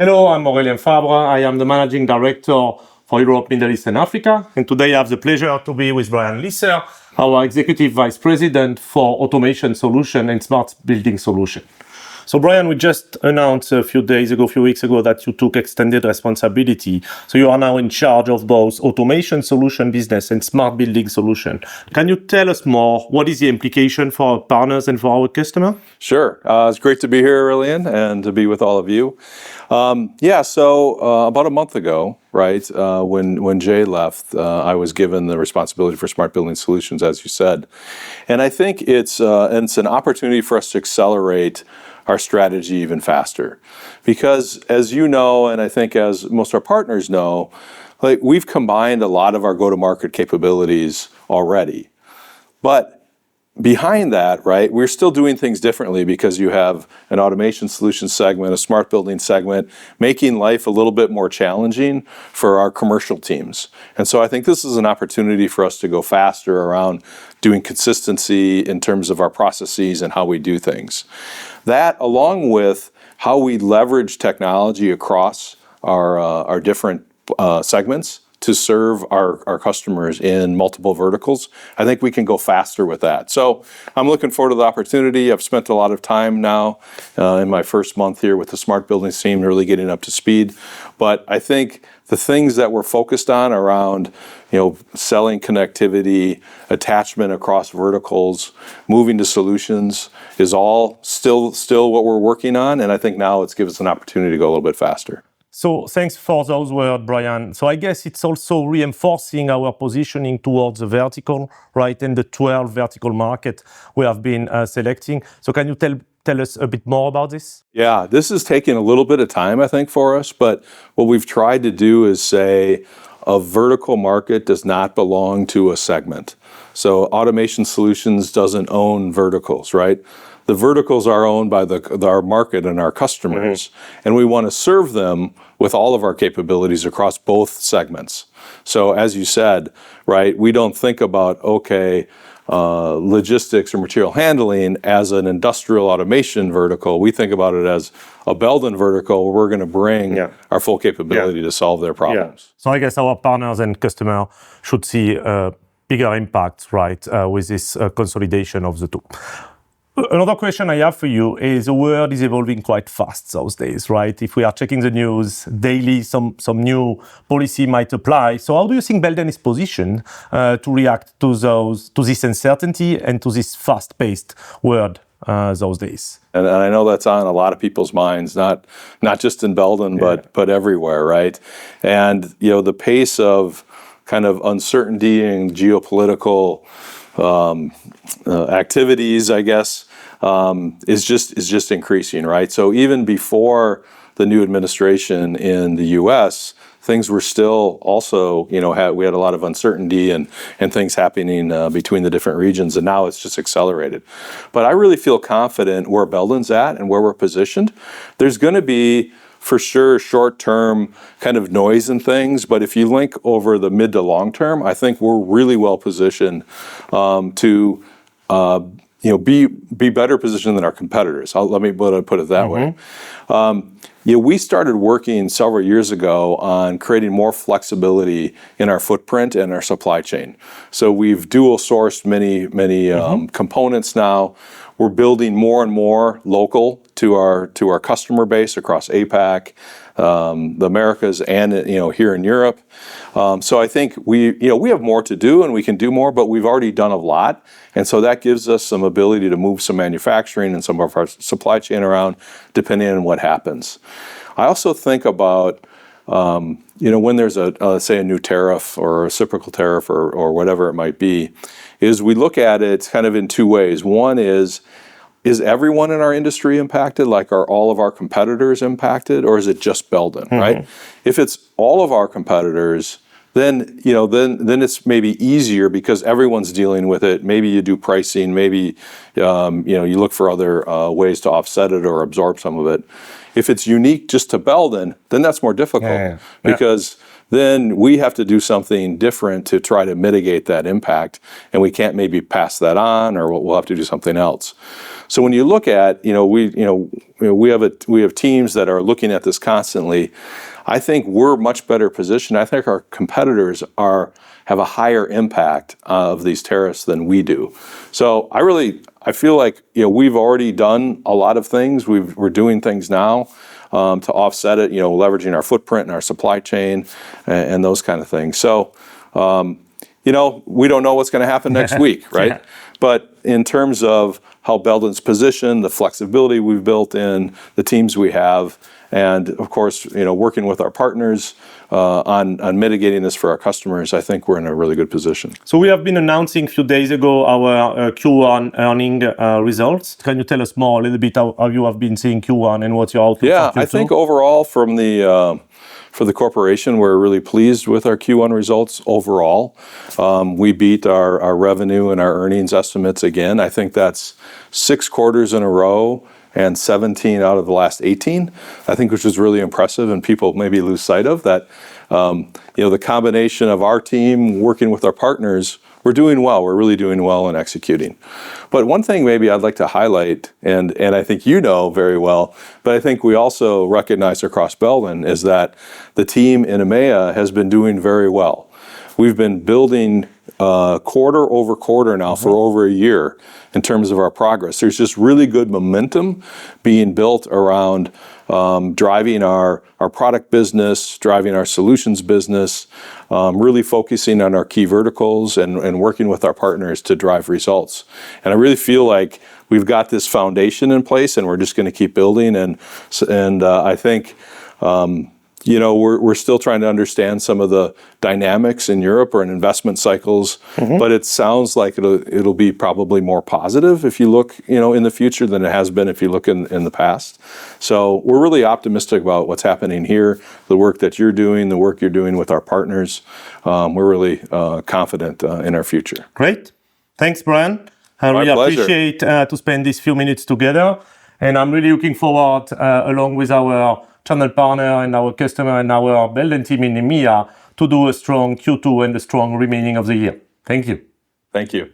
Hello, I'm Aurélien Fabre. I am the Managing Director for Europe, Middle East and Africa. And today I have the pleasure to be with Brian Lisser, our Executive Vice President for Automation Solution and Smart Building Solution. So Brian, we just announced a few weeks ago that you took extended responsibility. So you are now in charge of both automation solution business and smart building solution. Can you tell us more? What is the implication for our partners and for our customer? Sure. It's great to be here, Aurélien, and to be with all of you. About a month ago, right, when Jay left, I was given the responsibility for Smart Building Solutions, as you said. And I think it's an opportunity for us to accelerate our strategy even faster. Because as you know, and I think as most of our partners know, like we've combined a lot of our go-to-market capabilities already. But behind that, right, we're still doing things differently because you have an automation solutions segment, a smart building segment, making life a little bit more challenging for our commercial teams. And so I think this is an opportunity for us to go faster around doing consistency in terms of our processes and how we do things. That, along with how we leverage technology across our different segments to serve our customers in multiple verticals, I think we can go faster with that. So I'm looking forward to the opportunity. I've spent a lot of time now in my first month here with the Smart Buildings team, really getting up to speed. But I think the things that we're focused on around, selling connectivity, attachment across verticals, moving to solutions is all still what we're working on. And I think now it's given us an opportunity to go a little bit faster. So thanks for those words, Brian. So I guess it's also reinforcing our positioning towards the vertical, right, and the 12 vertical market we have been selecting. So can you tell us a bit more about this? Yeah, this is taking a little bit of time, I think, for us. But what we've tried to do is say a vertical market does not belong to a segment. So Automation Solutions doesn't own verticals, right? The verticals are owned by our market and our customers, and we want to serve them with all of our capabilities across both segments. So as you said, right, we don't think about, logistics or material handling as an industrial automation vertical. We think about it as a Belden vertical where we're going to bring our full capability to solve their problems. Yeah. So I guess our partners and customers should see bigger impacts, right, with this consolidation of the two. Another question I have for you is the world is evolving quite fast those days, right? If we are checking the news daily, some new policy might apply. So how do you think Belden is positioned to react to this uncertainty and to this fast-paced world those days? And I know that's on a lot of people's minds, not just in Belden, but everywhere, right? And the pace of kind of uncertainty and geopolitical activities, I guess, is just increasing, right? So even before the new administration in the U.S., things were still also, we had a lot of uncertainty and things happening between the different regions, and now it's just accelerated. But I really feel confident where Belden's at and where we're positioned. There's going to be, for sure, short-term kind of noise and things, but if you link over the mid to long term, I think we're really well positioned to be better positioned than our competitors. Let me put it that way. We started working several years ago on creating more flexibility in our footprint and our supply chain. So we've dual sourced many components now. We're building more and more local to our customer base across APAC, the Americas, and here in Europe. So I think we have more to do and we can do more, but we've already done a lot, and so that gives us some ability to move some manufacturing and some of our supply chain around, depending on what happens. I also think about when there's say a new tariff or a reciprocal tariff or whatever it might be, is we look at it kind of in two ways. One is everyone in our industry impacted? Like, are all of our competitors impacted, or is it just Belden, right? If it's all of our competitors, then it's maybe easier because everyone's dealing with it. Maybe you do pricing, maybe you look for other ways to offset it or absorb some of it. If it's unique just to Belden, then that's more difficult because then we have to do something different to try to mitigate that impact, and we can't maybe pass that on, or we'll have to do something else. So when you look at, we have teams that are looking at this constantly. I think we're much better positioned. I think our competitors have a higher impact of these tariffs than we do. So I feel like we've already done a lot of things. We're doing things now to offset it. Leveraging our footprint and our supply chain and those kind of things. So we don't know what's going to happen next week, right? Yeah. But in terms of how Belden's positioned, the flexibility we've built in, the teams we have, and of course, working with our partners on mitigating this for our customers, I think we're in a really good position. So we have been announcing a few days ago our Q1 earning results. Can you tell us more a little bit how you have been seeing Q1 and what's your outlook for Q2? I think overall for the corporation, we're really pleased with our Q1 results overall. We beat our revenue and our earnings estimates again. I think that's 6 quarters in a row and 17 out of the last 18, I think, which is really impressive, and people maybe lose sight of that. The combination of our team working with our partners, we're doing well. We're really doing well in executing. But one thing maybe I'd like to highlight, and I think very well, but I think we also recognize across Belden, is that the team in EMEA has been doing very well. We've been building quarter over quarter now for over a year in terms of our progress. There's just really good momentum being built around driving our product business, driving our solutions business, really focusing on our key verticals and working with our partners to drive results. And I really feel like we've got this foundation in place, and we're just going to keep building. And I think we're still trying to understand some of the dynamics in Europe or in investment cycles, but it sounds like it'll be probably more positive if you look, in the future than it has been if you look in the past. So we're really optimistic about what's happening here, the work that you're doing, the work you're doing with our partners. We're really confident in our future. Great. Thanks, Brian. I really appreciate to spend these few minutes together. And I'm really looking forward, along with our channel partner and our customer and our Belden team in EMEA, to do a strong Q2 and a strong remaining of the year. Thank you. Thank you.